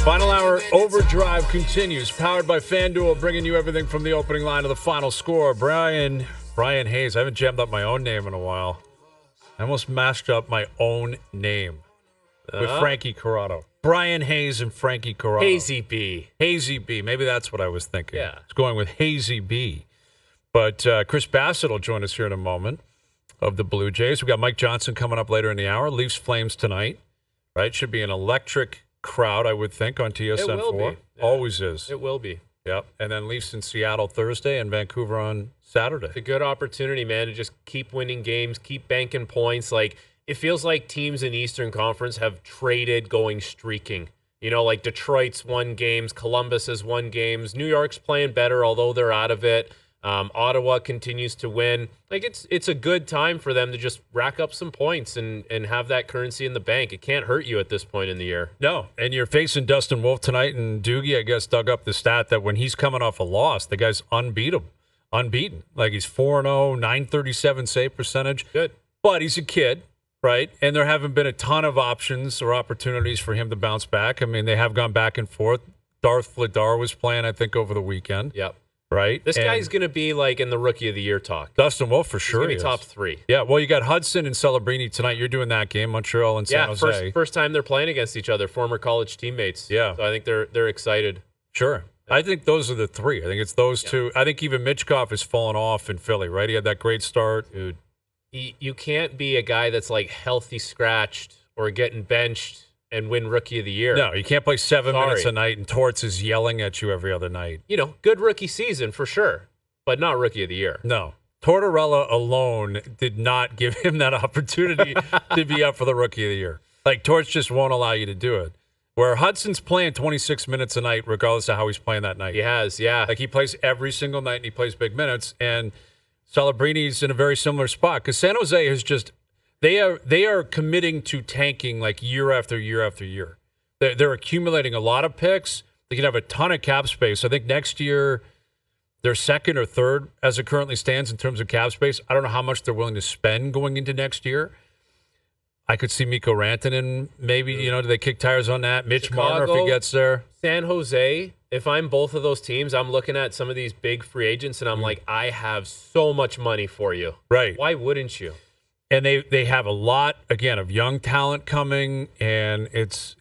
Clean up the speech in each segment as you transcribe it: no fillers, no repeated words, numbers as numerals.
Final hour overdrive continues, powered by FanDuel, bringing you everything from the opening line to the final score. Bryan Hayes. I haven't jammed up my own name in a while. I almost mashed up my own name with Frankie Corrado. Bryan Hayes and Frankie Corrado. Hazy B. Maybe that's what I was thinking. Yeah. It's going with Hazy B. But Chris Bassitt will join us here in a moment of the Blue Jays. We've got Mike Johnson coming up later in the hour. Leafs Flames tonight. Right? Should be an electric crowd, I would think, on TSN 4. It will be. Yeah. Always is. It will be. Yep. And then Leafs in Seattle Thursday and Vancouver on Saturday. It's a good opportunity, man, to just keep winning games, keep banking points. Like, it feels like teams in the Eastern Conference have traded going streaking. You know, like Detroit's won games, Columbus has won games, New York's playing better, although they're out of it. Ottawa continues to win. Like, it's a good time for them to just rack up some points and have that currency in the bank. It can't hurt you at this point in the year. No, and you're facing Dustin Wolf tonight, and Doogie, I guess, dug up the stat that when he's coming off a loss, the guy's unbeaten. Like, he's 4-0, 937 save percentage. Good. But he's a kid, right? And there haven't been a ton of options or opportunities for him to bounce back. I mean, they have gone back and forth. Darth Vladar was playing, I think, over the weekend. Yep. Right? This guy's going to be like in the Rookie of the Year talk. Dustin Wolf for sure. He's going to be top 3. Yeah, well, you got Hudson and Celebrini tonight. You're doing that game, Montreal and San Jose. Yeah, first time they're playing against each other, former college teammates. Yeah. So I think they're excited. Sure. I think those are the 3. I think it's those two. I think even Mitchkov has fallen off in Philly, right? He had that great start. Dude, you can't be a guy that's like healthy scratched or getting benched and win Rookie of the Year. No, you can't play 7 minutes a night and Torts is yelling at you every other night. You know, good rookie season for sure, but not Rookie of the Year. No. Tortorella alone did not give him that opportunity to be up for the Rookie of the Year. Like, Torts just won't allow you to do it. Where Hudson's playing 26 minutes a night, regardless of how he's playing that night. He has, yeah. Like, he plays every single night, and he plays big minutes. And Celebrini's in a very similar spot. Because San Jose is just, they are committing to tanking, like, year after year after year. They're accumulating a lot of picks. They can have a ton of cap space. I think next year, they're second or third, as it currently stands, in terms of cap space. I don't know how much they're willing to spend going into next year. I could see Mikko Rantanen, maybe, do they kick tires on that? Mitch Marner, if he gets there. San Jose, if I'm both of those teams, I'm looking at some of these big free agents, and I'm like, I have so much money for you. Right. Why wouldn't you? And they have a lot, again, of young talent coming, and it's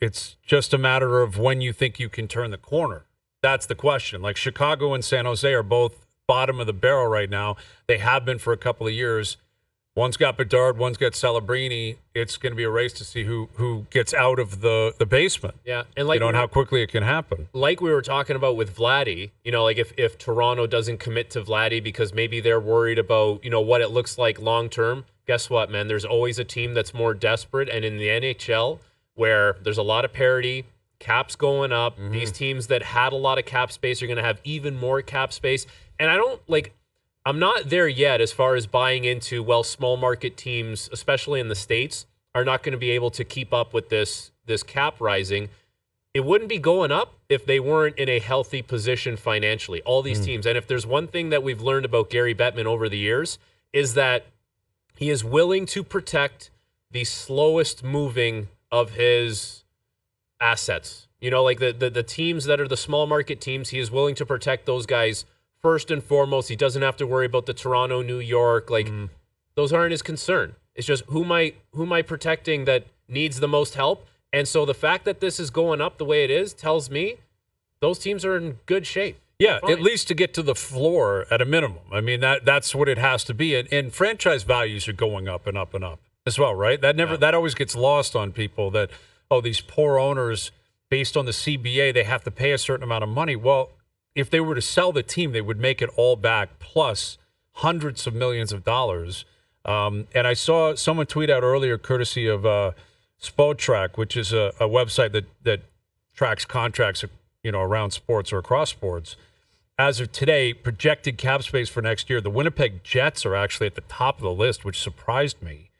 just a matter of when you think you can turn the corner. That's the question. Like, Chicago and San Jose are both bottom of the barrel right now. They have been for a couple of years. One's got Bedard, one's got Celebrini. It's going to be a race to see who gets out of the basement. Yeah, and like and how quickly it can happen. Like we were talking about with Vladdy, like if Toronto doesn't commit to Vladdy because maybe they're worried about, what it looks like long term, guess what, man? There's always a team that's more desperate. And in the NHL, where there's a lot of parity, cap's going up, these teams that had a lot of cap space are going to have even more cap space. And I'm not there yet as far as buying into, small market teams, especially in the States, are not going to be able to keep up with this cap rising. It wouldn't be going up if they weren't in a healthy position financially, all these teams. And if there's one thing that we've learned about Gary Bettman over the years, is that he is willing to protect the slowest moving of his assets. Like the teams that are the small market teams, he is willing to protect those guys first and foremost. He doesn't have to worry about the Toronto, New York. Those aren't his concern. It's just who am I protecting that needs the most help? And so the fact that this is going up the way it is tells me those teams are in good shape. Yeah, at least to get to the floor at a minimum. I mean, that's what it has to be. And franchise values are going up and up and up as well, right? That always gets lost on people that, these poor owners, based on the CBA, they have to pay a certain amount of money. Well, if they were to sell the team, they would make it all back plus hundreds of millions of dollars. And I saw someone tweet out earlier, courtesy of Spotrac, which is a website that tracks contracts, around sports or across sports. As of today, projected cap space for next year, the Winnipeg Jets are actually at the top of the list, which surprised me.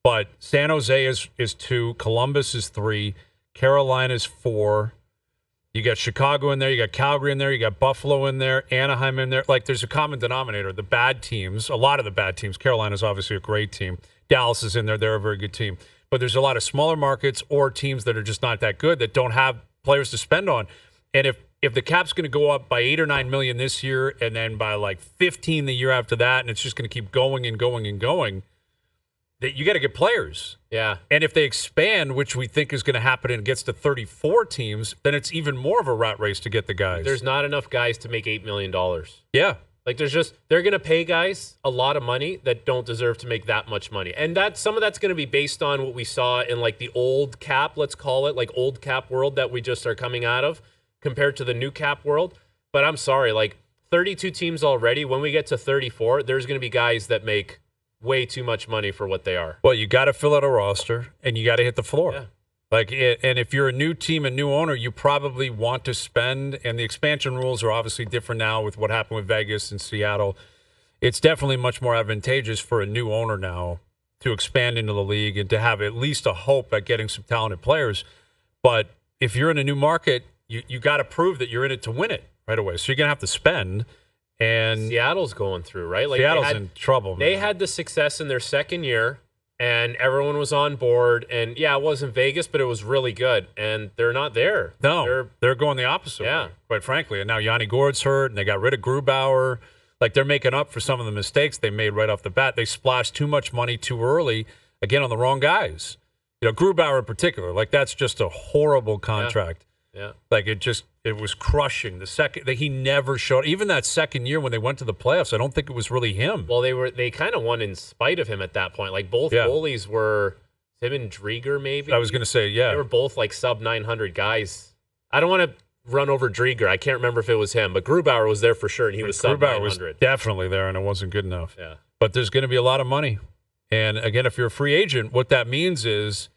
But San Jose is 2, Columbus is 3, Carolina's 4. You got Chicago in there, you got Calgary in there, you got Buffalo in there, Anaheim in there. Like, there's a common denominator. The bad teams, a lot of the bad teams. Carolina's obviously a great team. Dallas is in there. They're a very good team. But there's a lot of smaller markets or teams that are just not that good, that don't have players to spend on. And if the cap's going to go up by $8 or $9 million this year, and then by like 15 the year after that, and it's just going to keep going and going and going, that you got to get players. Yeah. And if they expand, which we think is going to happen, and it gets to 34 teams, then it's even more of a rat race to get the guys. There's not enough guys to make $8 million. Yeah. Like they're going to pay guys a lot of money that don't deserve to make that much money. And some of that's going to be based on what we saw in like the old cap, let's call it, like old cap world that we just are coming out of compared to the new cap world. But I'm sorry, like 32 teams already. When we get to 34, there's going to be guys that make way too much money for what they are. Well, you got to fill out a roster and you got to hit the floor. Yeah. And if you're a new team, a new owner, you probably want to spend, and the expansion rules are obviously different now with what happened with Vegas and Seattle. It's definitely much more advantageous for a new owner now to expand into the league and to have at least a hope at getting some talented players. But if you're in a new market, you got to prove that you're in it to win it right away. So you're going to have to spend. And Seattle's going through, right? Like Seattle's in trouble. They had the success in their second year. And everyone was on board. And, yeah, it wasn't Vegas, but it was really good. And they're not there. No, they're going the opposite way, quite frankly. And now Yanni Gourde's hurt, and they got rid of Grubauer. Like, they're making up for some of the mistakes they made right off the bat. They splashed too much money too early, again, on the wrong guys. You know, Grubauer in particular, like, that's just a horrible contract. Yeah. Like, it was crushing. He never showed, even that second year when they went to the playoffs, I don't think it was really him. Well, they kind of won in spite of him at that point. Like, both goalies were him and Drieger, maybe. I was going to say, yeah. They were both like sub 900 guys. I don't want to run over Drieger. I can't remember if it was him, but Grubauer was there for sure, and he was sub 900. Grubauer was definitely there, and it wasn't good enough. Yeah. But there's going to be a lot of money. And again, if you're a free agent, what that means is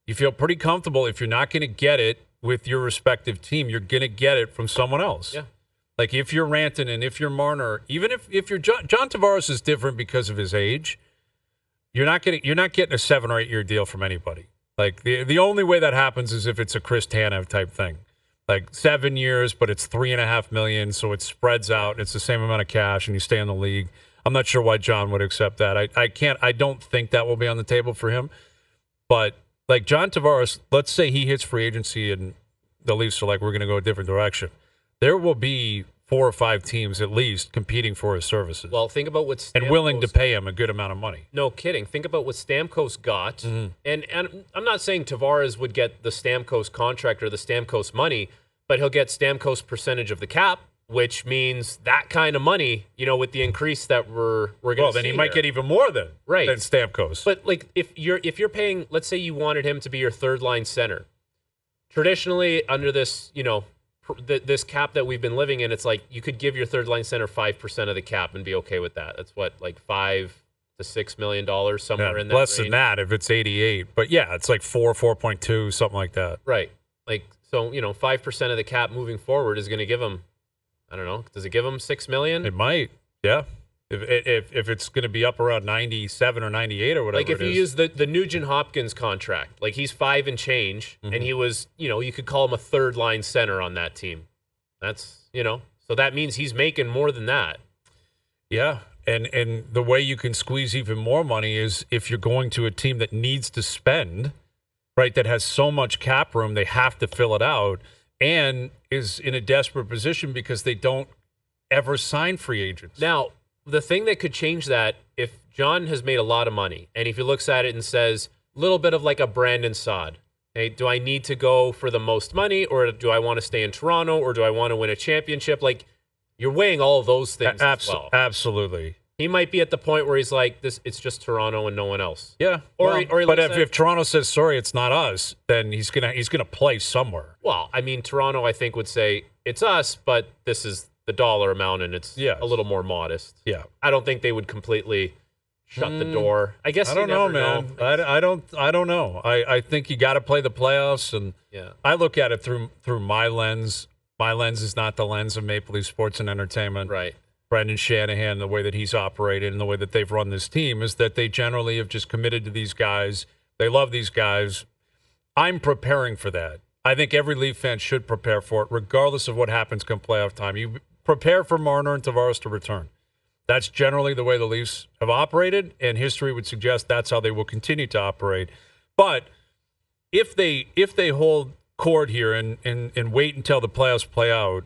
you feel pretty comfortable if you're not going to get it with your respective team, you're going to get it from someone else. Yeah. Like if you're Rantanen, if you're Marner, even if you're John Tavares is different because of his age, you're not getting a 7 or 8 year deal from anybody. Like the only way that happens is if it's a Chris Tanev type thing. Like 7 years, but it's $3.5 million, so it spreads out, and it's the same amount of cash, and you stay in the league. I'm not sure why John would accept that. I don't think that will be on the table for him. But like John Tavares, let's say he hits free agency and the Leafs are like, we're going to go a different direction. There will be 4 or 5 teams at least competing for his services. Well, think about what Stamkos, and willing to pay him a good amount of money. No kidding. Think about what Stamkos got. Mm-hmm. And I'm not saying Tavares would get the Stamkos contract or the Stamkos money, but he'll get Stamkos percentage of the cap, which means that kind of money, you know, with the increase that we're going to see. Well, then he might get even more than Stamkos. But like if you're paying, let's say you wanted him to be your third line center. Traditionally, under this, you know, this cap that we've been living in, it's like you could give your third line center 5% of the cap and be okay with that. That's what, like $5 to $6 million somewhere in that less range. than that if it's 88. But yeah, it's like 4.2, something like that. Right. Like, so, you know, 5% of the cap moving forward is going to give him, I don't know, does it give him $6 million? It might, yeah. If it's going to be up around 97 or 98 or whatever. Like if you use the Nugent Hopkins contract, like he's 5 and change, and he was, you know, you could call him a third line center on that team. That's, you know, so that means he's making more than that. Yeah, and the way you can squeeze even more money is if you're going to a team that needs to spend, right, that has so much cap room, they have to fill it out, and is in a desperate position because they don't ever sign free agents. Now, the thing that could change that, if John has made a lot of money, and if he looks at it and says, a little bit of like a Brandon Saad, hey, do I need to go for the most money, or do I want to stay in Toronto, or do I want to win a championship? Like, you're weighing all of those things as well. Absolutely. He might be at the point where he's like, it's just Toronto and no one else. Yeah. But if Toronto says, sorry, it's not us, then he's gonna play somewhere. Well, I mean, Toronto, I think, would say, it's us, but this is the dollar amount, and it's a little more modest. Yeah. I don't think they would completely shut the door. I guess I don't know, man. I don't know. I think you got to play the playoffs, and I look at it through my lens. My lens is not the lens of Maple Leaf Sports and Entertainment. Right. Brendan Shanahan, the way that he's operated and the way that they've run this team is that they generally have just committed to these guys. They love these guys. I'm preparing for that. I think every Leaf fan should prepare for it, regardless of what happens come playoff time. You prepare for Marner and Tavares to return. That's generally the way the Leafs have operated, and history would suggest that's how they will continue to operate. But if they hold cord here and wait until the playoffs play out.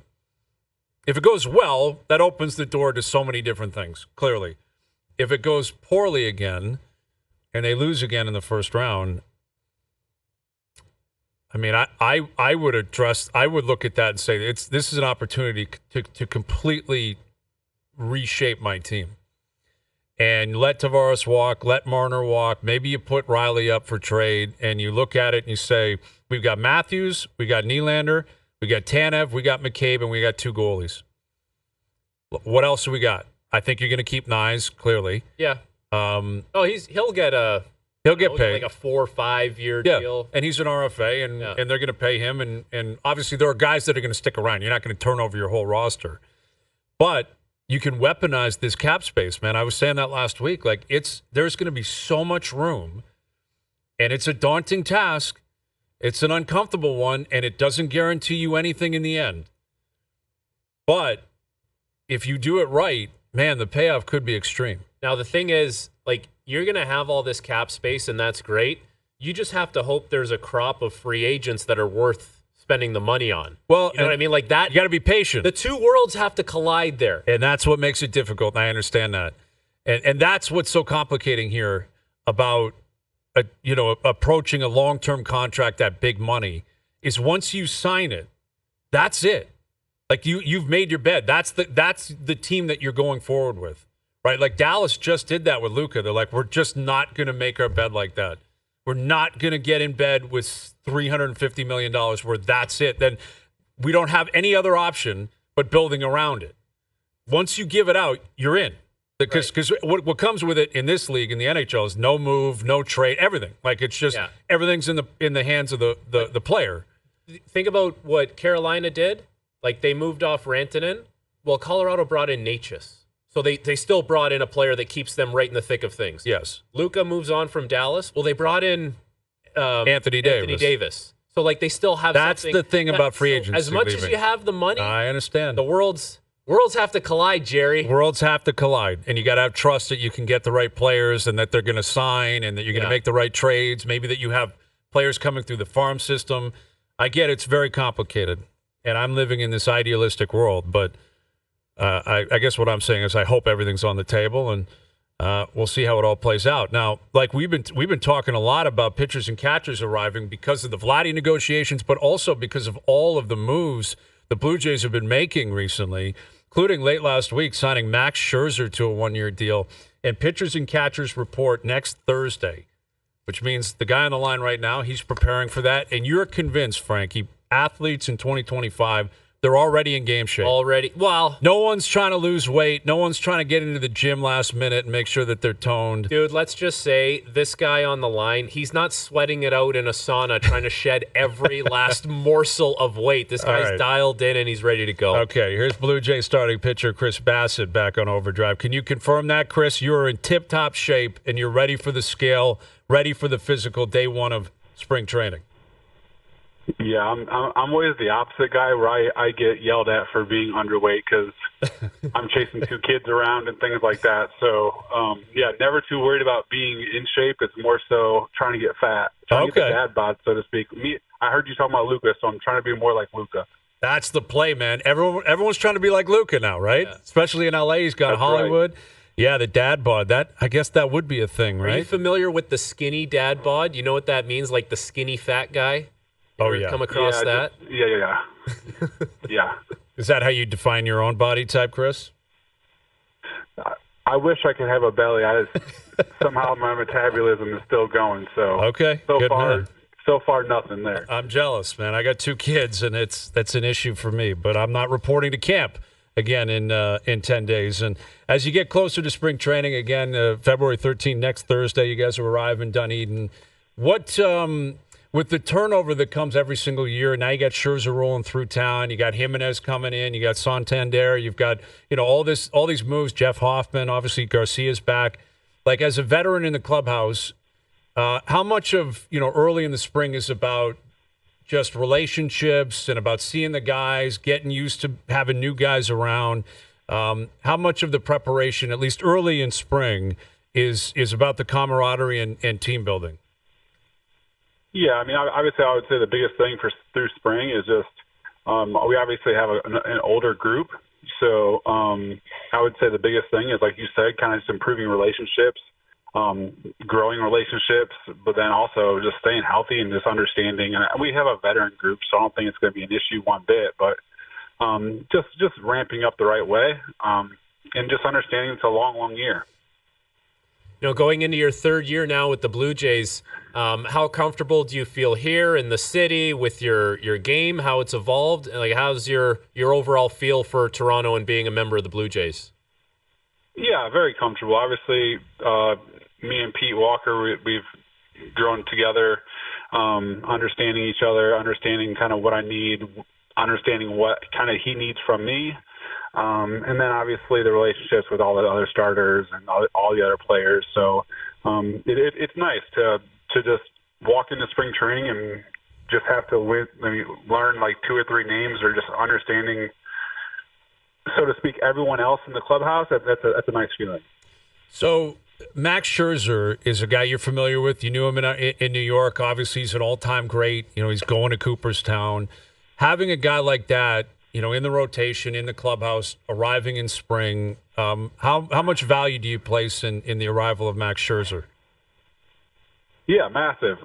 If it goes well, that opens the door to so many different things, clearly. If it goes poorly again and they lose again in the first round, I mean, I would look at that and say this is an opportunity to completely reshape my team. And let Tavares walk, let Marner walk. Maybe you put Riley up for trade, and you look at it and you say, we've got Matthews, we got Nylander, we got Tanev, we got McCabe, and we got 2 goalies. What else do we got? I think you're going to keep Nyes, clearly. Yeah. He'll get paid like a 4 or 5 year deal, and he's an RFA, and they're going to pay him. And obviously there are guys that are going to stick around. You're not going to turn over your whole roster, but you can weaponize this cap space, man. I was saying that last week. Like there's going to be so much room, and it's a daunting task. It's an uncomfortable one, and it doesn't guarantee you anything in the end. But if you do it right, man, the payoff could be extreme. Now, the thing is, like, you're going to have all this cap space, and that's great. You just have to hope there's a crop of free agents that are worth spending the money on. Well, you know what I mean? Like that. You got to be patient. The two worlds have to collide there. And that's what makes it difficult, and I understand that. And that's what's so complicating here about approaching a long-term contract at big money is once you sign it, that's it. Like you've made your bed. That's the team that you're going forward with. Right? Like Dallas just did that with Luka. They're like, we're just not going to make our bed like that. We're not going to get in bed with $350 million where that's it. Then we don't have any other option but building around it. Once you give it out, you're in. Because what comes with it in this league, in the NHL, is no move, no trade, everything. Like it's just everything's in the hands of the player. Think about what Carolina did. Like they moved off Rantanen. Well, Colorado brought in Natchez. So they still brought in a player that keeps them right in the thick of things. Yes. Luka moves on from Dallas. Well, they brought in Anthony Davis. So, like, they still have That's something. the thing about free agency. As much as you have the money, I understand. The worlds have to collide, Jerry. Worlds have to collide. And you got to have trust that you can get the right players and that they're going to sign and that you're going to make the right trades. Maybe that you have players coming through the farm system. I get it's very complicated. And I'm living in this idealistic world, but I guess what I'm saying is I hope everything's on the table, and we'll see how it all plays out. Now, like we've been talking a lot about pitchers and catchers arriving because of the Vladdy negotiations, but also because of all of the moves the Blue Jays have been making recently, including late last week signing Max Scherzer to a 1-year deal. And pitchers and catchers report next Thursday, which means the guy on the line right now, he's preparing for that. And you're convinced, Frankie, athletes in 2025, they're already in game shape. Well, no one's trying to lose weight. No one's trying to get into the gym last minute and make sure that they're toned. Dude, let's just say this guy on the line, he's not sweating it out in a sauna trying to shed every last morsel of weight. This guy's dialed in and he's ready to go. Okay, here's Blue Jays starting pitcher Chris Bassitt back on OverDrive. Can you confirm that, Chris? You're in tip-top shape and you're ready for the scale, ready for the physical day one of spring training. Yeah, I'm always the opposite guy where I get yelled at for being underweight because I'm chasing 2 kids around and things like that. So, never too worried about being in shape. It's more so trying to get fat, trying to get the dad bod, so to speak. I heard you talking about Luka, so I'm trying to be more like Luka. That's the play, man. Everyone's trying to be like Luka now, right? Yeah. Especially in LA, he's got That's Hollywood. Right. Yeah, the dad bod. I guess that would be a thing, right? Are you familiar with the skinny dad bod? You know what that means? Like the skinny fat guy? Come across that? Yeah. Is that how you define your own body type, Chris? I wish I could have a belly. Somehow my metabolism is still going. So so far nothing there. I'm jealous, man. I got 2 kids, and that's an issue for me. But I'm not reporting to camp again in 10 days. And as you get closer to spring training, again, February 13th, next Thursday, you guys will arrive in Dunedin. What with the turnover that comes every single year, now you got Scherzer rolling through town. You got Jimenez coming in. You got Santander. You've got all these moves. Jeff Hoffman, obviously Garcia's back. Like as a veteran in the clubhouse, how much of early in the spring is about just relationships and about seeing the guys, getting used to having new guys around? How much of the preparation, at least early in spring, is about the camaraderie and team building? Yeah, I mean, obviously, I would say the biggest thing through spring is just we obviously have an older group, so I would say the biggest thing is, like you said, kind of just improving relationships, growing relationships, but then also just staying healthy and just understanding. And we have a veteran group, so I don't think it's going to be an issue one bit, but just ramping up the right way and just understanding it's a long, long year. Going into your third year now with the Blue Jays, how comfortable do you feel here in the city with your game, how it's evolved? Like, how's your overall feel for Toronto and being a member of the Blue Jays? Yeah, very comfortable. Obviously, me and Pete Walker, we've grown together, understanding each other, understanding kind of what I need, understanding what kind of he needs from me. And then obviously the relationships with all the other starters and all the other players. So it's nice to just walk into spring training and just have to learn like 2 or 3 names, or just understanding, so to speak, everyone else in the clubhouse. That's a nice feeling. So Max Scherzer is a guy you're familiar with. You knew him in New York. Obviously, he's an all-time great. He's going to Cooperstown. Having a guy like that, in the rotation, in the clubhouse, arriving in spring, how much value do you place in the arrival of Max Scherzer? Yeah, massive.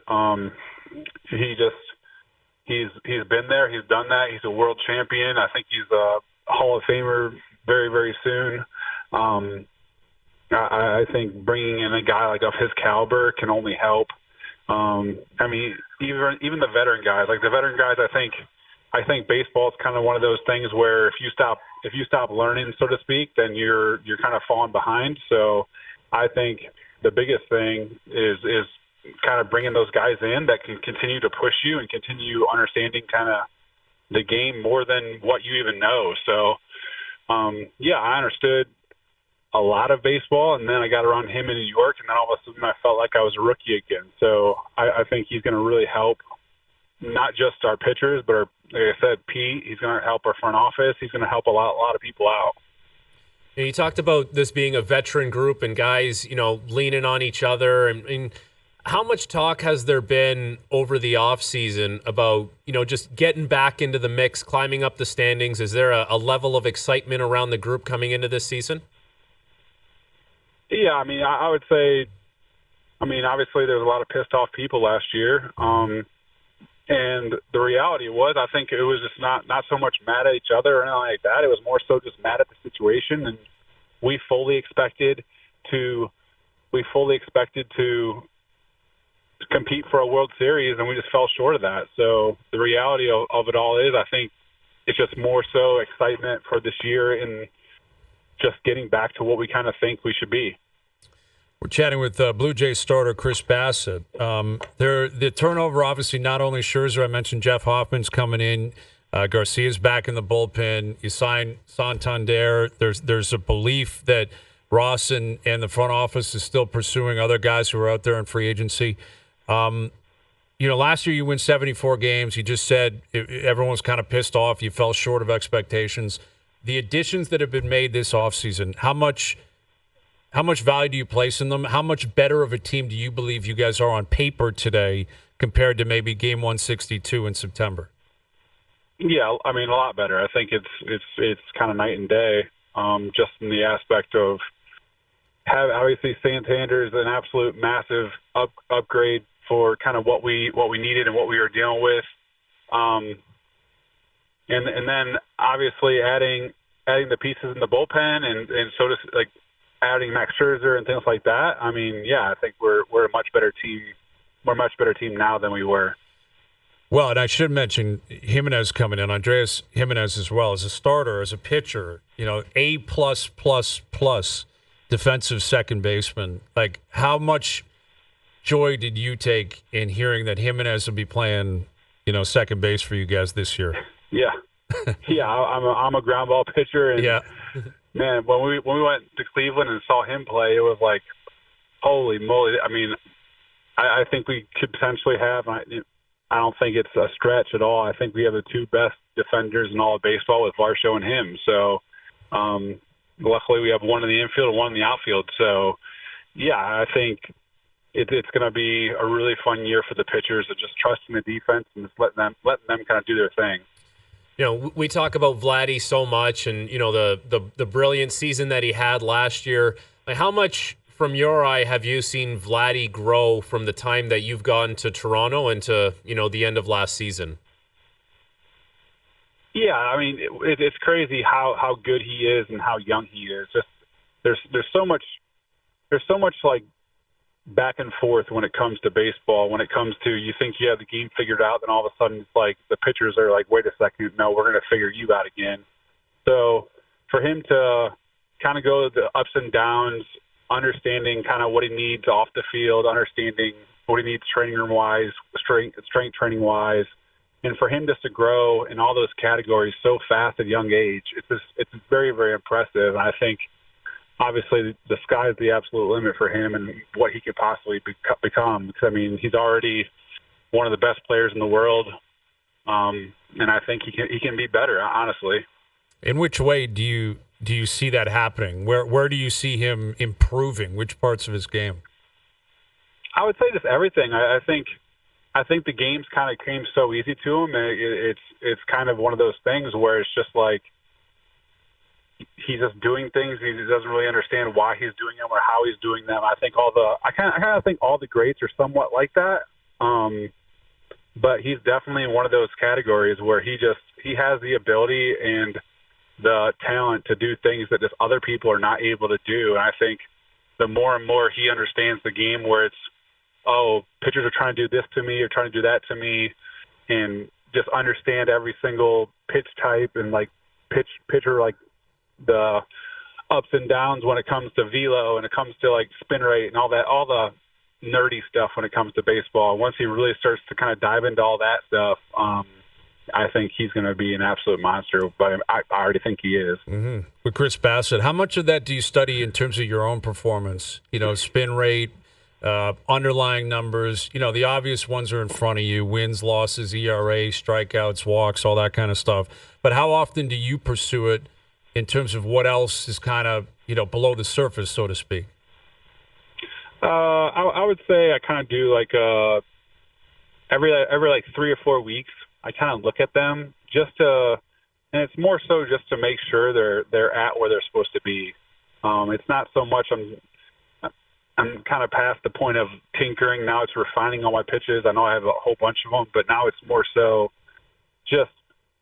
He's been there. He's done that. He's a world champion. I think he's a Hall of Famer very, very soon. I think bringing in a guy like of his caliber can only help. I mean, even the veteran guys, I think baseball is kind of one of those things where if you stop learning, so to speak, then you're kind of falling behind. So I think the biggest thing is kind of bringing those guys in that can continue to push you and continue understanding kind of the game more than what you even know. So I understood a lot of baseball, and then I got around him in New York, and then all of a sudden I felt like I was a rookie again. So I think he's going to really help not just our pitchers, but like I said, Pete, he's going to help our front office. He's going to help a lot of people out. You talked about this being a veteran group and guys, leaning on each other. And how much talk has there been over the offseason about, just getting back into the mix, climbing up the standings? Is there a level of excitement around the group coming into this season? Yeah, I mean, I would say, obviously there was a lot of pissed off people last year. And the reality was, I think it was just not so much mad at each other or anything like that. It was more so just mad at the situation. And we fully expected to compete for a World Series, and we just fell short of that. So the reality of it all is, I think it's just more so excitement for this year and just getting back to what we kind of think we should be. We're chatting with Blue Jays starter Chris Bassitt. The turnover, obviously, not only Scherzer. I mentioned Jeff Hoffman's coming in. Garcia's back in the bullpen. You sign Santander. There's a belief that Ross and the front office is still pursuing other guys who are out there in free agency. Last year you win 74 games. You just said everyone's kind of pissed off. You fell short of expectations. The additions that have been made this offseason, how much value do you place in them? How much better of a team do you believe you guys are on paper today compared to maybe game 162 in September? Yeah, I mean, a lot better. I think it's kind of night and day, just in the aspect of obviously Santander's an absolute massive upgrade for kind of what we needed and what we were dealing with. And then obviously adding the pieces in the bullpen and so just like adding Max Scherzer and things like that. I mean, yeah, I think we're a much better team. We're a much better team now than we were. Well, and I should mention Jimenez coming in, Andreas Jimenez as well, as a starter, as a pitcher, A+++ defensive second baseman. Like, how much joy did you take in hearing that Jimenez will be playing, second base for you guys this year? Yeah. Yeah, I'm a ground ball pitcher, and yeah. Man, when we went to Cleveland and saw him play, it was like, holy moly! I mean, I think we could potentially have. I don't think it's a stretch at all. I think we have the 2 best defenders in all of baseball with Varsho and him. So, luckily we have one in the infield and one in the outfield. So, yeah, I think it's going to be a really fun year for the pitchers of just trusting the defense and just letting them kind of do their thing. You know, we talk about Vladdy so much, and you know the brilliant season that he had last year. Like, how much, from your eye, have you seen Vladdy grow from the time that you've gone to Toronto and to the end of last season? Yeah, I mean it's crazy how good he is and how young he is. Just there's so much like back and forth when it comes to baseball. When it comes to, you think you have the game figured out, then all of a sudden it's like the pitchers are like, wait a second, no, we're going to figure you out again. So for him to kind of go the ups and downs, understanding kind of what he needs off the field, understanding what he needs training room wise, strength training wise, and for him just to grow in all those categories so fast at a young age, it's very, very impressive. And I think obviously the sky is the absolute limit for him and what he could possibly become. Because, I mean, he's already one of the best players in the world, and I think he can be better, honestly. In which way do you see that happening? Where do you see him improving? Which parts of his game? I would say just everything. I think the games kind of came so easy to him. It's kind of one of those things where it's just like he's just doing things. He doesn't really understand why he's doing them or how he's doing them. I kind of think all the greats are somewhat like that. But he's definitely in one of those categories where he has the ability and the talent to do things that just other people are not able to do. And I think the more and more he understands the game, where it's, oh, pitchers are trying to do this to me or trying to do that to me, and just understand every single pitch type and like pitcher, like the ups and downs when it comes to velo and it comes to like spin rate and all the nerdy stuff when it comes to baseball. Once he really starts to kind of dive into all that stuff, I think he's going to be an absolute monster, but I already think he is. Mm-hmm. With Chris Bassitt, how much of that do you study in terms of your own performance? Spin rate, underlying numbers. The obvious ones are in front of you: wins, losses, ERA, strikeouts, walks, all that kind of stuff. But how often do you pursue it in terms of what else is kind of below the surface, so to speak? I would say I kind of do like every like 3 or 4 weeks. I kind of look at them and it's more so just to make sure they're at where they're supposed to be. It's not so much I'm kind of past the point of tinkering. Now it's refining all my pitches. I know I have a whole bunch of them, but now it's more so just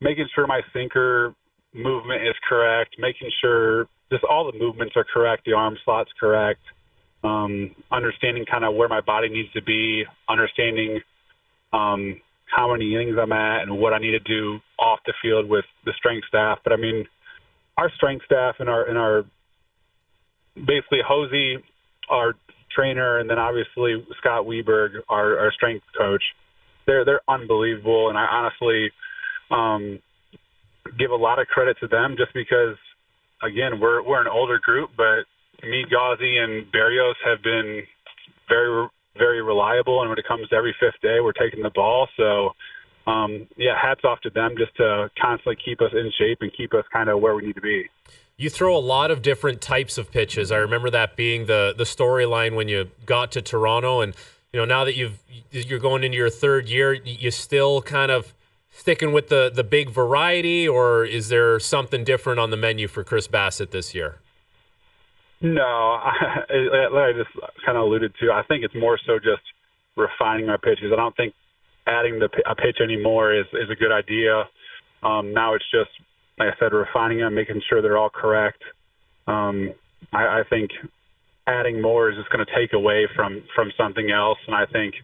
making sure my sinker movement is correct, making sure just all the movements are correct, the arm slot's correct, understanding kind of where my body needs to be, understanding how many innings I'm at and what I need to do off the field with the strength staff. But I mean, our strength staff and our basically Hosey, our trainer, and then obviously Scott Weberg, our strength coach, they're unbelievable. And I honestly give a lot of credit to them just because, again, we're an older group, but me, Gauzy, and Berrios have been very, very reliable, and when it comes to every fifth day, we're taking the ball. So, hats off to them just to constantly keep us in shape and keep us kind of where we need to be. You throw a lot of different types of pitches. I remember that being the storyline when you got to Toronto, and now that you're going into your third year, you still kind of sticking with the big variety, or is there something different on the menu for Chris Bassitt this year? No, like I just kind of alluded to, I think it's more so just refining my pitches. I don't think adding a pitch anymore is a good idea. Now it's just, like I said, refining them, making sure they're all correct. I think adding more is just going to take away from something else, and I think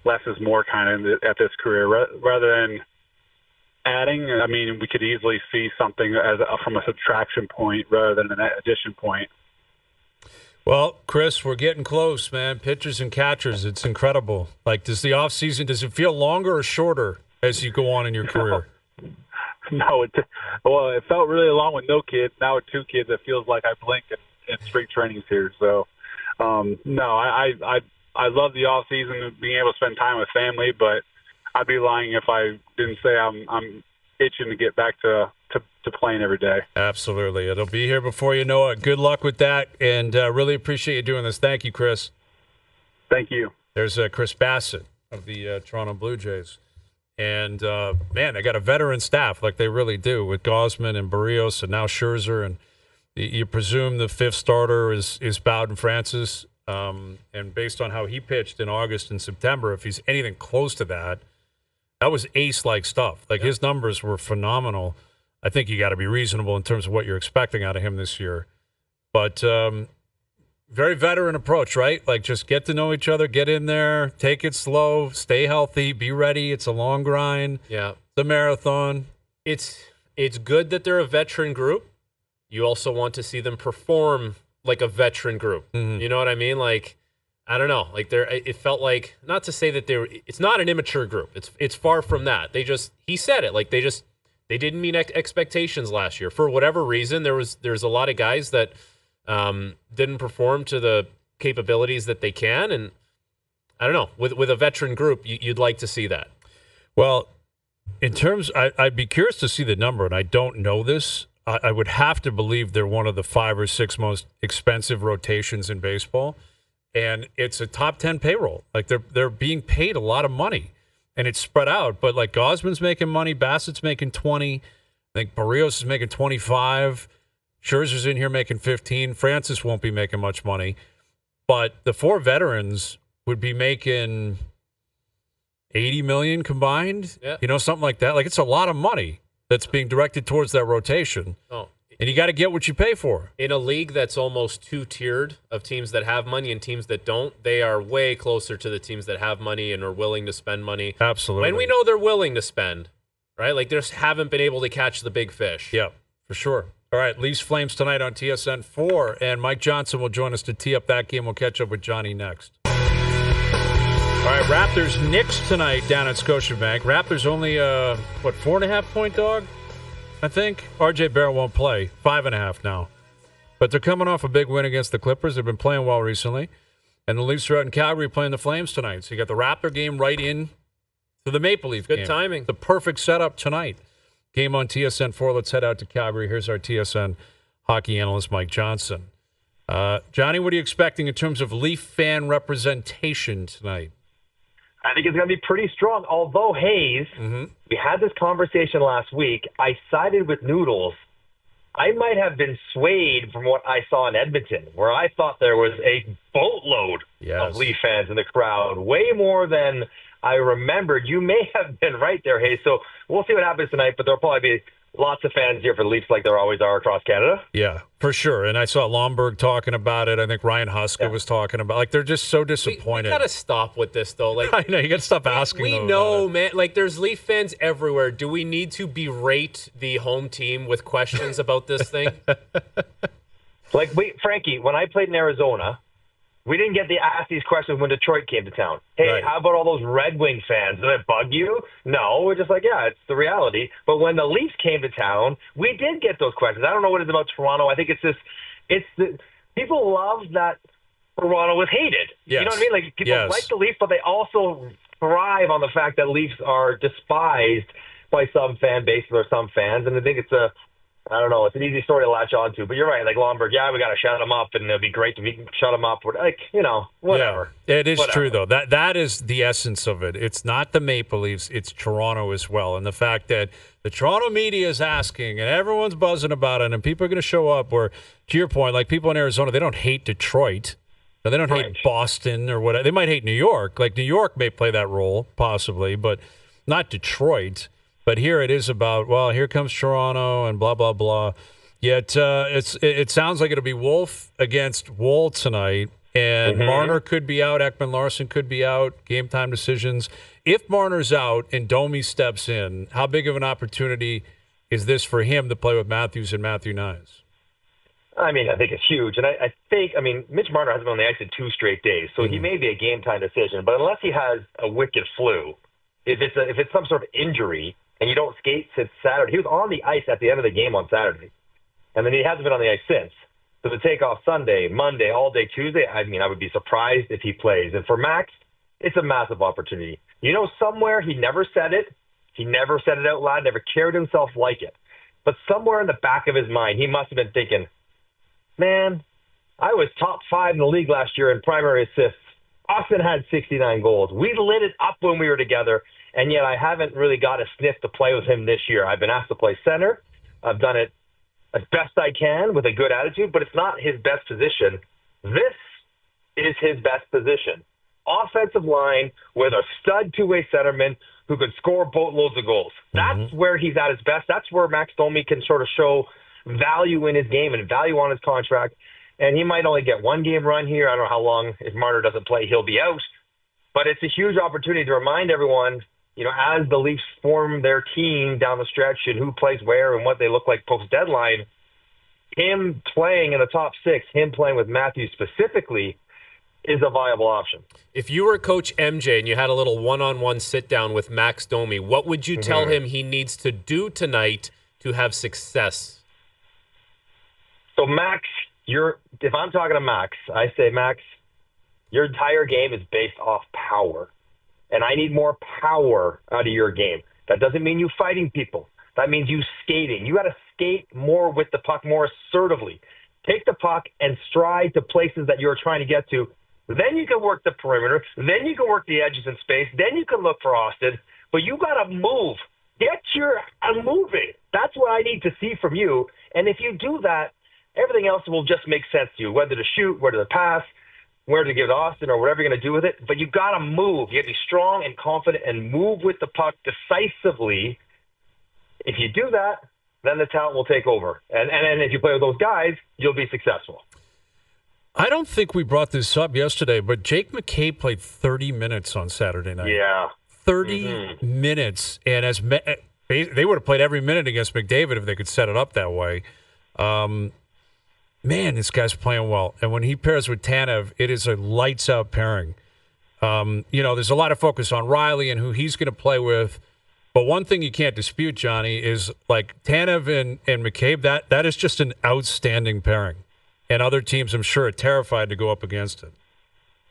less is more kind of at this career. Rather than adding, I mean, we could easily see something from a subtraction point rather than an addition point. Well, Chris, we're getting close, man. Pitchers and catchers, it's incredible. Like, does the offseason, does it feel longer or shorter as you go on in your career? No, it felt really long with no kids. Now with 2 kids, it feels like I blink and spring training's here. So, no, I love the off season and being able to spend time with family, but I'd be lying if I didn't say I'm itching to get back to playing every day. Absolutely. It'll be here before you know it. Good luck with that, and really appreciate you doing this. Thank you, Chris. Thank you. There's Chris Bassitt of the Toronto Blue Jays. And, man, they got a veteran staff like they really do with Gausman and Barrios and now Scherzer. And you presume the fifth starter is Bowden Francis. And based on how he pitched in August and September, if he's anything close to that, that was ace-like stuff. Like, his numbers were phenomenal. I think you got to be reasonable in terms of what you're expecting out of him this year. But very veteran approach, right? Like, just get to know each other, get in there, take it slow, stay healthy, be ready. It's a long grind. Yeah. The marathon. It's good that they're a veteran group. You also want to see them perform like a veteran group. Mm-hmm. You know what I mean? Like, I don't know. Like, it felt like, not to say that it's not an immature group. It's far from that. He said it. Like, they didn't meet expectations last year. For whatever reason, there's a lot of guys that didn't perform to the capabilities that they can. And I don't know, with a veteran group, you'd like to see that. Well, in terms, I'd be curious to see the number, and I don't know this. I would have to believe they're one of the 5 or 6 most expensive rotations in baseball, and it's a top 10 payroll. Like, they're being paid a lot of money, and it's spread out. But like, Gausman's making money, Bassett's making 20, I think Barrios is making 25, Scherzer's in here making 15. Francis won't be making much money, but the 4 veterans would be making $80 million combined. Yeah. You know, something like that. Like, it's a lot of money that's being directed towards that rotation. Oh, and you got to get what you pay for. In a league that's almost two-tiered of teams that have money and teams that don't, they are way closer to the teams that have money and are willing to spend money. Absolutely. When we know they're willing to spend, right? Like, they just haven't been able to catch the big fish. Yeah, for sure. All right, Leafs Flames tonight on TSN 4, and Mike Johnson will join us to tee up that game. We'll catch up with Johnny next. All right, Raptors Knicks tonight down at Scotiabank. Raptors only, 4.5-point dog, I think. RJ Barrett won't play. 5.5 now. But they're coming off a big win against the Clippers. They've been playing well recently. And the Leafs are out in Calgary playing the Flames tonight. So you got the Raptor game right in to the Maple Leaf game. Good timing. The perfect setup tonight. Game on TSN 4. Let's head out to Calgary. Here's our TSN hockey analyst, Mike Johnson. Johnny, what are you expecting in terms of Leaf fan representation tonight? I think it's going to be pretty strong. Although, Hayes, we had this conversation last week. I sided with Noodles. I might have been swayed from what I saw in Edmonton, where I thought there was a boatload of Leaf fans in the crowd, way more than I remembered. You may have been right there, Hayes. So we'll see what happens tonight, but there'll probably be lots of fans here for the Leafs like there always are across Canada. Yeah, for sure. And I saw Lomberg talking about it. I think Ryan Huska was talking about it. Like, they're just so disappointed. We got to stop with this, though. Like, I know, you got to stop asking We know, man. Like, there's Leaf fans everywhere. Do we need to berate the home team with questions about this thing? Like, wait, Frankie, when I played in Arizona, we didn't get to ask these questions when Detroit came to town. Hey, how about all those Red Wing fans? Did it bug you? No, we're just like, yeah, it's the reality. But when the Leafs came to town, we did get those questions. I don't know what it is about Toronto. I think people love that Toronto was hated. Yes. You know what I mean? Like, people like the Leafs, but they also thrive on the fact that Leafs are despised by some fan bases or some fans. And I think it's it's an easy story to latch on to. But you're right, like Lomberg, we got to shut him up, and it'd be great to shut him up. Like, whatever. Yeah, it is true, though. That is the essence of it. It's not the Maple Leafs, it's Toronto as well. And the fact that the Toronto media is asking, and everyone's buzzing about it, and people are going to show up where, to your point, like people in Arizona, they don't hate Detroit. They don't hate Boston or whatever. They might hate New York. Like, New York may play that role, possibly, but not Detroit. But here it is about, well, here comes Toronto and blah, blah, blah. Yet it sounds like it'll be Wolf against Woll tonight. And Marner could be out. Ekman-Larsson could be out. Game time decisions. If Marner's out and Domi steps in, how big of an opportunity is this for him to play with Matthews and Matthew Nyes? I mean, I think it's huge. And I think, Mitch Marner hasn't been on the ice in 2 straight days. So he may be a game time decision. But unless he has a wicked flu, if it's some sort of injury, and you don't skate since Saturday. He was on the ice at the end of the game on Saturday. And then he hasn't been on the ice since. So to take off Sunday, Monday, all day Tuesday, I would be surprised if he plays. And for Max, it's a massive opportunity. Somewhere he never said it. He never said it out loud, never carried himself like it. But somewhere in the back of his mind, he must have been thinking, man, I was top 5 in the league last year in primary assists Austin had 69 goals. We lit it up when we were together, and yet I haven't really got a sniff to play with him this year. I've been asked to play center. I've done it as best I can with a good attitude, but it's not his best position. This is his best position. Offensive line with a stud two-way centerman who could score boatloads of goals. That's where he's at his best. That's where Max Domi can sort of show value in his game and value on his contract. And he might only get one game run here. I don't know how long. If Marner doesn't play, he'll be out. But it's a huge opportunity to remind everyone, as the Leafs form their team down the stretch and who plays where and what they look like post-deadline, him playing in the top six, him playing with Matthews specifically, is a viable option. If you were Coach MJ and you had a little one-on-one sit-down with Max Domi, what would you tell him he needs to do tonight to have success? So, Max, if I'm talking to Max, I say, Max, your entire game is based off power, and I need more power out of your game. That doesn't mean you fighting people. That means you skating. You got to skate more with the puck, more assertively. Take the puck and stride to places that you're trying to get to. Then you can work the perimeter. Then you can work the edges in space. Then you can look for Austin. But you got to move. Get your moving. That's what I need to see from you. And if you do that, everything else will just make sense to you, whether to shoot, whether to pass, where to give to Austin, or whatever you're going to do with it. But you got to move. You got to be strong and confident and move with the puck decisively. If you do that, then the talent will take over. And if you play with those guys, you'll be successful. I don't think we brought this up yesterday, but Jake McCabe played 30 minutes on Saturday night. Yeah. 30 minutes. And they would have played every minute against McDavid if they could set it up that way. Man, this guy's playing well. And when he pairs with Tanev, it is a lights-out pairing. There's a lot of focus on Riley and who he's going to play with. But one thing you can't dispute, Johnny, is like Tanev and McCabe, that is just an outstanding pairing. And other teams, I'm sure, are terrified to go up against it.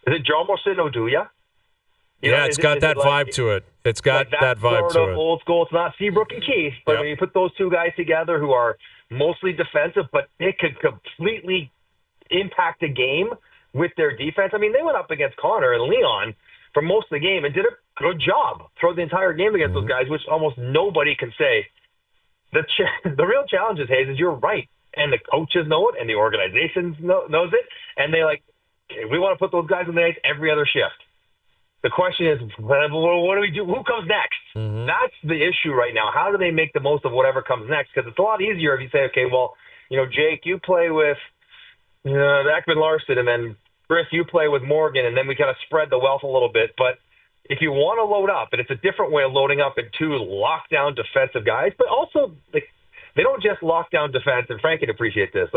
Is it Jomerson Oduya? It's got that vibe to it. It's got that vibe to it. Old school. It's not Seabrook and Keith, but when you put those two guys together who are mostly defensive, but they could completely impact a game with their defense. I mean, they went up against Connor and Leon for most of the game and did a good job throughout the entire game against those guys, which almost nobody can say. The real challenge is, Hayes, is you're right. And the coaches know it, and the organization knows it, and they we want to put those guys on the ice every other shift. The question is, what do we do? Who comes next? That's the issue right now. How do they make the most of whatever comes next? Because it's a lot easier if you say, okay, well, Jake, you play with Ekman Larson, and then Chris, you play with Morgan, and then we kind of spread the wealth a little bit. But if you want to load up, and it's a different way of loading up in two lockdown defensive guys, but also they don't just lock down defense, and Frank can appreciate this.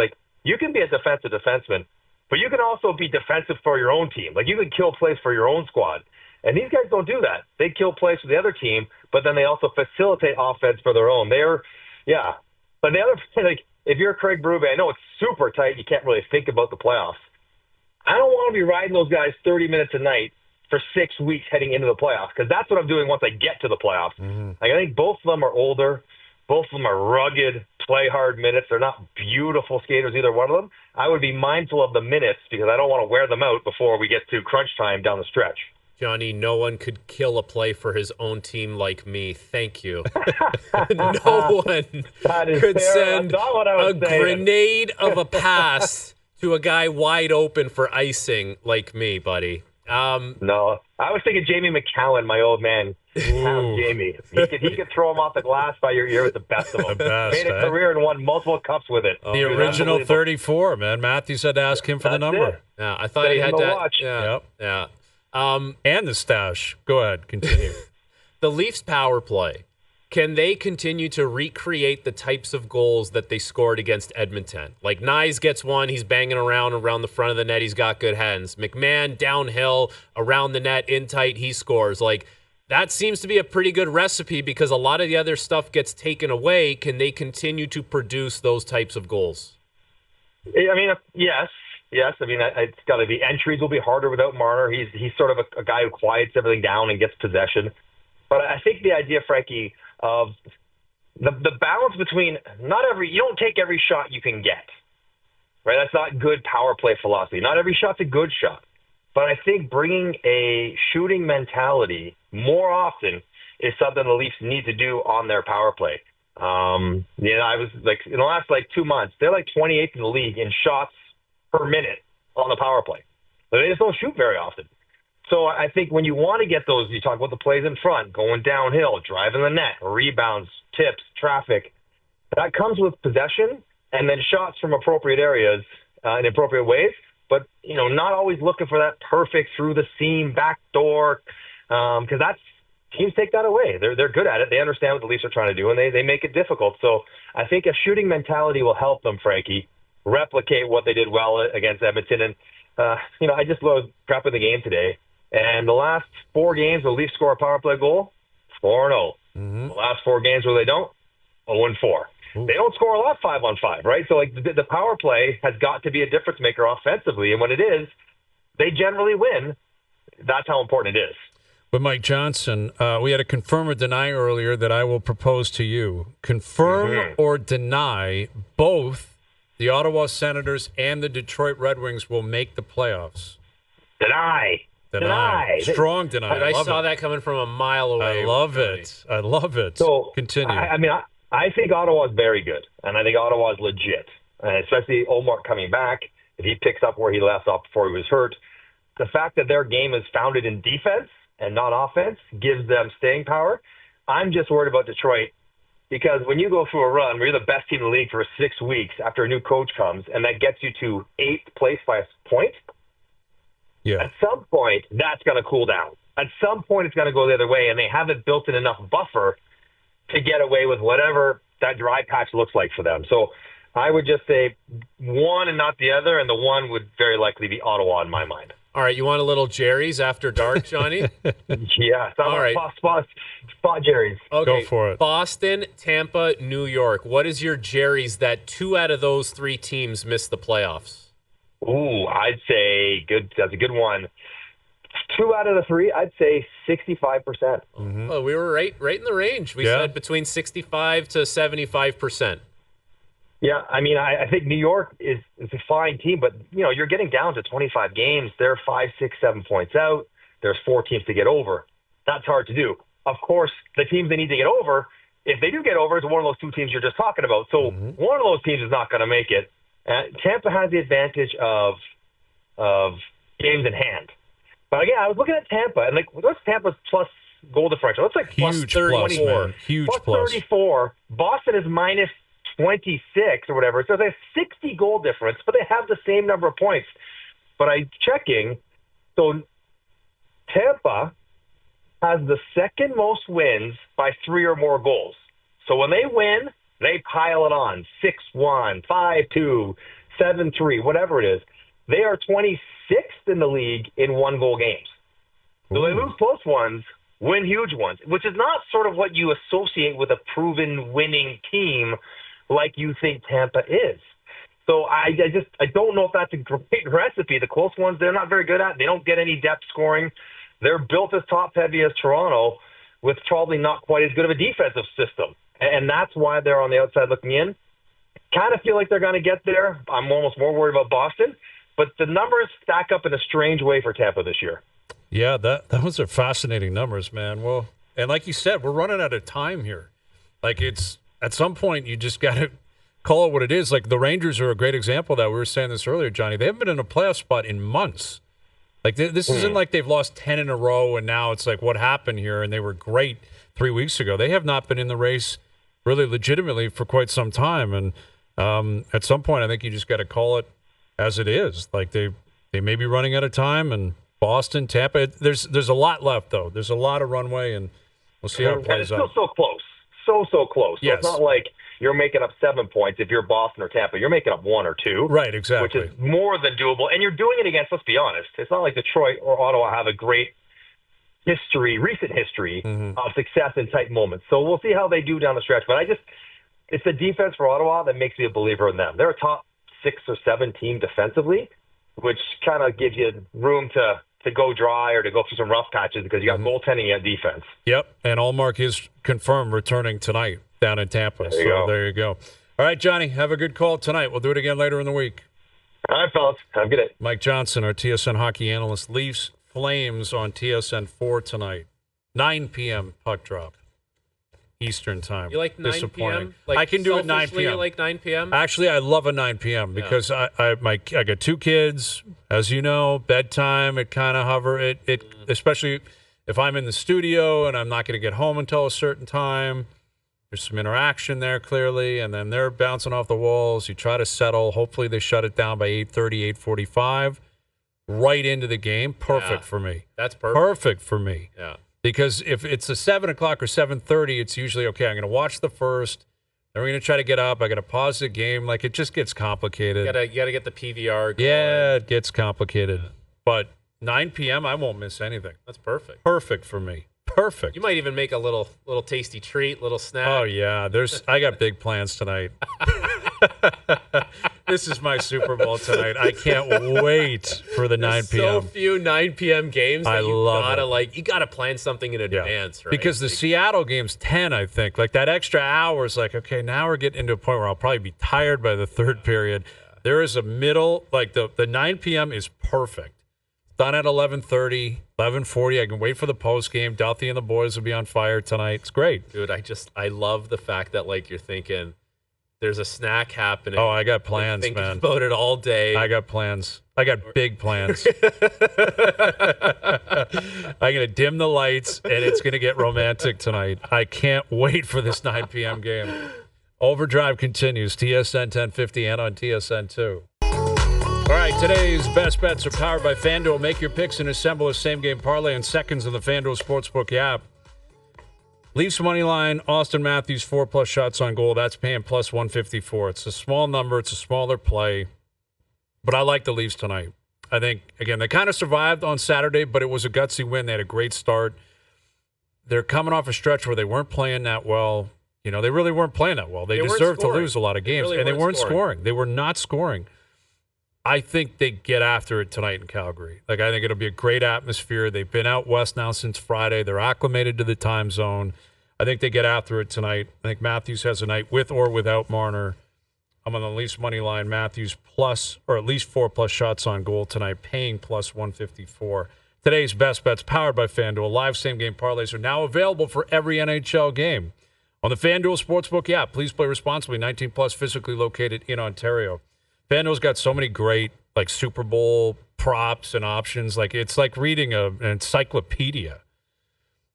You can be a defensive defenseman, but you can also be defensive for your own team. You can kill plays for your own squad. And these guys don't do that. They kill plays for the other team, but then they also facilitate offense for their own. But the other thing, if you're Craig Berube, I know it's super tight. You can't really think about the playoffs. I don't want to be riding those guys 30 minutes a night for 6 weeks heading into the playoffs, because that's what I'm doing once I get to the playoffs. I think both of them are older. Both of them are rugged, play hard minutes. They're not beautiful skaters, either one of them. I would be mindful of the minutes because I don't want to wear them out before we get to crunch time down the stretch. Johnny, no one could kill a play for his own team like me. Thank you. No one could send a grenade of a pass to a guy wide open for icing like me, buddy. No, I was thinking Jamie McCowan, my old man. Jamie. He could throw him off the glass by your ear with the best of them. Made a career and won multiple cups with it. The original 34, man. Matthews had to ask him for the number. It. Yeah, I thought he had to watch. Yeah. And the stash. Go ahead, continue. The Leafs power play. Can they continue to recreate the types of goals that they scored against Edmonton? Like Nyes gets one, he's banging around the front of the net, he's got good hands. McMahon downhill, around the net, in tight, he scores. That seems to be a pretty good recipe because a lot of the other stuff gets taken away. Can they continue to produce those types of goals? I mean, yes. I mean, it's got to be. Entries will be harder without Marner. He's sort of a guy who quiets everything down and gets possession. But I think the idea, Frankie, of the balance between you don't take every shot you can get, right? That's not good power play philosophy. Not every shot's a good shot. But I think bringing a shooting mentality more often is something the Leafs need to do on their power play. I was like, in the last 2 months, they're 28th in the league in shots per minute on the power play. But they just don't shoot very often. So I think when you want to get those, you talk about the plays in front, going downhill, driving the net, rebounds, tips, traffic, that comes with possession and then shots from appropriate areas in appropriate ways. But, not always looking for that perfect through the seam, back door, because teams take that away. They're good at it. They understand what the Leafs are trying to do, and they make it difficult. So I think a shooting mentality will help them, Frankie, replicate what they did well against Edmonton. And, I just was prepping the game today, and the last 4 games, the Leafs score a power play goal, 4-0. The last 4 games where they don't, 0-4. They don't score a lot 5-on-5, right? So the power play has got to be a difference maker offensively, and when it is, they generally win. That's how important it is. But Mike Johnson, we had a confirm or deny earlier that I will propose to you. Confirm or deny both the Ottawa Senators and the Detroit Red Wings will make the playoffs. Deny. Strong deny. I saw that coming from a mile away. I love it. So continue. I think Ottawa is very good, and I think Ottawa is legit, and especially Omar coming back. If he picks up where he left off before he was hurt, the fact that their game is founded in defense and not offense gives them staying power. I'm just worried about Detroit because when you go through a run where you're the best team in the league for 6 weeks after a new coach comes, and that gets you to 8th place by a point, at some point, that's going to cool down. At some point, it's going to go the other way, and they haven't built in enough buffer to get away with whatever that dry patch looks like for them. So I would just say one and not the other, and the one would very likely be Ottawa in my mind. All right, you want a little Jerry's after dark, Johnny? Yeah. All right. Spot Jerry's. Okay. Go for it. Boston, Tampa, New York. What is your Jerry's that 2 out of those 3 teams miss the playoffs? Ooh, I'd say good. That's a good one. 2 out of the 3, I'd say 65%. Well, we were right in the range. We said between 65 to 75%. Yeah, I think New York is a fine team, but, you're getting down to 25 games. They're 5, 6, 7 points out. There's 4 teams to get over. That's hard to do. Of course, the teams they need to get over, if they do get over, is one of those 2 teams you're just talking about. So one of those teams is not going to make it. Tampa has the advantage of games in hand. But again, I was looking at Tampa, and what's Tampa's plus goal differential? It's huge plus 34. Man. Huge plus 34. Boston is minus 26 or whatever. So they have 60 goal difference, but they have the same number of points. But I'm checking, so Tampa has the second most wins by 3 or more goals. So when they win, they pile it on 6-1, 5-2, 7-3, whatever it is. They are 26th in the league in 1-goal games. So they lose close ones, win huge ones, which is not sort of what you associate with a proven winning team like you think Tampa is. So I don't know if that's a great recipe. The close ones, they're not very good at. They don't get any depth scoring. They're built as top-heavy as Toronto with probably not quite as good of a defensive system. And that's why they're on the outside looking in. Kind of feel like they're going to get there. I'm almost more worried about Boston. But the numbers stack up in a strange way for Tampa this year. Yeah, those are fascinating numbers, man. Well, and like you said, we're running out of time here. It's at some point you just got to call it what it is. Like the Rangers are a great example of that. We were saying this earlier, Johnny. They haven't been in a playoff spot in months. This isn't like they've lost 10 in a row and now it's like what happened here and they were great 3 weeks ago. They have not been in the race really legitimately for quite some time. And at some point, I think you just got to call it as it is. Like they may be running out of time, and Boston, Tampa, there's a lot left though. There's a lot of runway, and we'll see how it plays out. It's still so close, so close. So yes. It's not like you're making up 7 points if you're Boston or Tampa. You're making up 1 or 2, right? Exactly, which is more than doable. And you're doing it against. Let's be honest. It's not like Detroit or Ottawa have a great recent history of success in tight moments. So we'll see how they do down the stretch. But it's the defense for Ottawa that makes me a believer in them. They're a top 6 or 7 team defensively, which kind of gives you room to go dry or to go through some rough patches because you got goaltending and defense. Yep, and Allmark is confirmed returning tonight down in Tampa. There you go. There you go. All right, Johnny, have a good call tonight. We'll do it again later in the week. All right, fellas. Have a good day. Mike Johnson, our TSN hockey analyst. Leafs Flames on TSN 4 tonight. 9 p.m. puck drop. Eastern time. You like 9 Disappointing. p.m.? Like, I can do it 9 p.m. You like 9 p.m.? Actually, I love a 9 p.m. because I got 2 kids, as you know, bedtime. It kind of hover. It especially if I'm in the studio and I'm not going to get home until a certain time. There's some interaction there clearly, and then they're bouncing off the walls. You try to settle. Hopefully, they shut it down by 8:30, 8:45, right into the game. Perfect for me. That's perfect. Perfect for me. Yeah. Because if it's a 7 o'clock or 7:30, it's usually, okay, I'm going to watch the first. Then we're going to try to get up. I got to pause the game. Like, it just gets complicated. You gotta get the PVR going. Yeah, it gets complicated. Yeah. But 9 p.m., I won't miss anything. That's perfect. Perfect for me. Perfect. You might even make a little tasty treat, little snack. Oh, yeah. I got big plans tonight. This is my Super Bowl tonight. I can't wait for the 9 p.m. So few 9 p.m. games that you gotta plan something in advance, right? Because the Seattle game's 10, I think. Like, that extra hour is like, okay, now we're getting into a point where I'll probably be tired by the third period. There is a middle, like the 9 p.m. is perfect. Done at 11:30, 11:40. I can wait for the post game. Douthie and the boys will be on fire tonight. It's great, dude. I love the fact that, like, you're thinking there's a snack happening. Oh, I got plans, thinking man. About it all day. I got plans. I got big plans. I'm gonna dim the lights, and it's gonna get romantic tonight. I can't wait for this 9 p.m. game. Overdrive continues. TSN 1050 and on TSN 2. All right, today's best bets are powered by FanDuel. Make your picks and assemble a same-game parlay in seconds in the FanDuel Sportsbook app. Leafs money line, Austin Matthews, 4+ shots on goal. That's paying plus 154. It's a small number. It's a smaller play. But I like the Leafs tonight. I think, again, they kind of survived on Saturday, but it was a gutsy win. They had a great start. They're coming off a stretch where they weren't playing that well. You know, they really weren't playing that well. They deserved to lose a lot of games, and they weren't scoring. They were not scoring. I think they get after it tonight in Calgary. Like, I think it'll be a great atmosphere. They've been out west now since Friday. They're acclimated to the time zone. I think they get after it tonight. I think Matthews has a night with or without Marner. I'm on the Leafs money line. Matthews plus, or at least 4+ shots on goal tonight, paying plus 154. Today's best bets powered by FanDuel. Live same-game parlays are now available for every NHL game. On the FanDuel Sportsbook app, please play responsibly. 18+, physically located in Ontario. FanDuel's got so many great, like, Super Bowl props and options. Like, it's like reading an encyclopedia.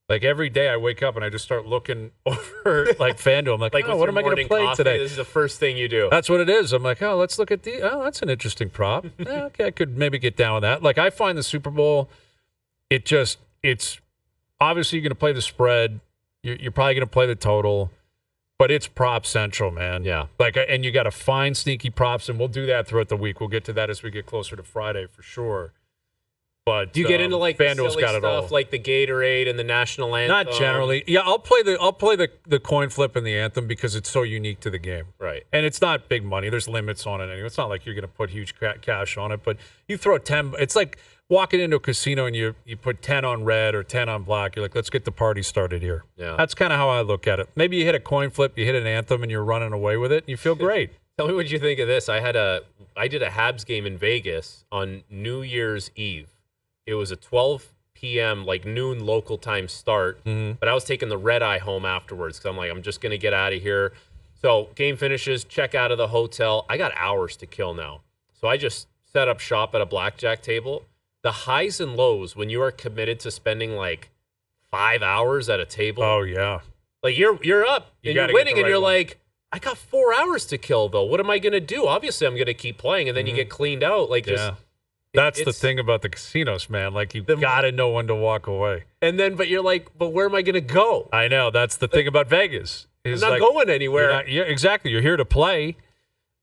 Like, every day I wake up and I just start looking over, like, FanDuel. I'm like, oh, what am I going to play today? This is the first thing you do. That's what it is. I'm like, oh, let's look at that's an interesting prop. Yeah, okay, I could maybe get down with that. Like, I find the Super Bowl, it's obviously you're going to play the spread. You're probably going to play the total. But it's prop central, man. Yeah. Like, and you got to find sneaky props, and we'll do that throughout the week. We'll get to that as we get closer to Friday for sure. But do you get into, like, FanDuel's got it all, like the Gatorade and the national anthem? Not generally. Yeah, I'll play the coin flip and the anthem because it's so unique to the game. Right. And it's not big money. There's limits on it anyway. It's not like you're going to put huge cash on it, but you throw 10. It's like walking into a casino and you put 10 on red or 10 on black. You're like, let's get the party started here. Yeah. That's kind of how I look at it. Maybe you hit a coin flip, you hit an anthem, and you're running away with it, and you feel great. Tell me what you think of this. I did a Habs game in Vegas on New Year's Eve. It was a 12 p.m., like noon local time start, but I was taking the red eye home afterwards because I'm like, I'm just going to get out of here. So game finishes, check out of the hotel. I got hours to kill now. So I just set up shop at a blackjack table. The highs and lows when you are committed to spending like 5 hours at a table. Oh, yeah. Like, you're up and you're winning, and you're like, I got 4 hours to kill, though. What am I going to do? Obviously, I'm going to keep playing, and then you get cleaned out. Like, just... Yeah. That's the thing about the casinos, man. Like, you got to know when to walk away. And then, but you're like, but where am I going to go? I know. That's the thing about Vegas. I'm not going anywhere. Yeah, exactly. You're here to play.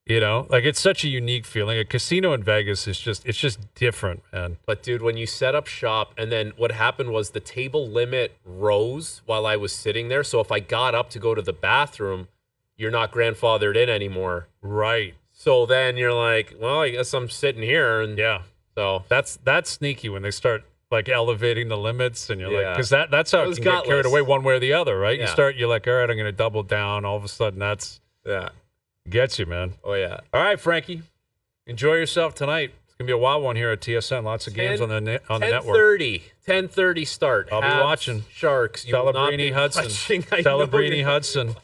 You know, like, it's such a unique feeling. A casino in Vegas is just different, man. But, dude, when you set up shop, and then what happened was the table limit rose while I was sitting there. So if I got up to go to the bathroom, you're not grandfathered in anymore. Right. So then you're like, well, I guess I'm sitting here. And yeah. So that's sneaky when they start, like, elevating the limits, and you're like, because that's how it can get carried away one way or the other, right? Yeah. You're like, all right, I'm going to double down. All of a sudden, gets you, man. Oh, yeah. All right, Frankie. Enjoy yourself tonight. It's going to be a wild one here at TSN. Lots of games on the network. 10:30 start. I'll be watching. Sharks. You will not be Hudson. watching. Celebrini Hudson.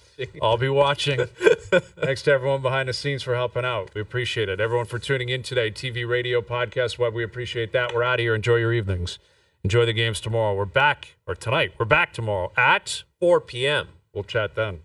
I'll be watching. Thanks to everyone behind the scenes for helping out. We appreciate it. Everyone for tuning in today. TV, radio, podcast, web. We appreciate that. We're out of here. Enjoy your evenings. Enjoy the games tomorrow. We're back, or tonight. We're back tomorrow at 4 p.m. We'll chat then.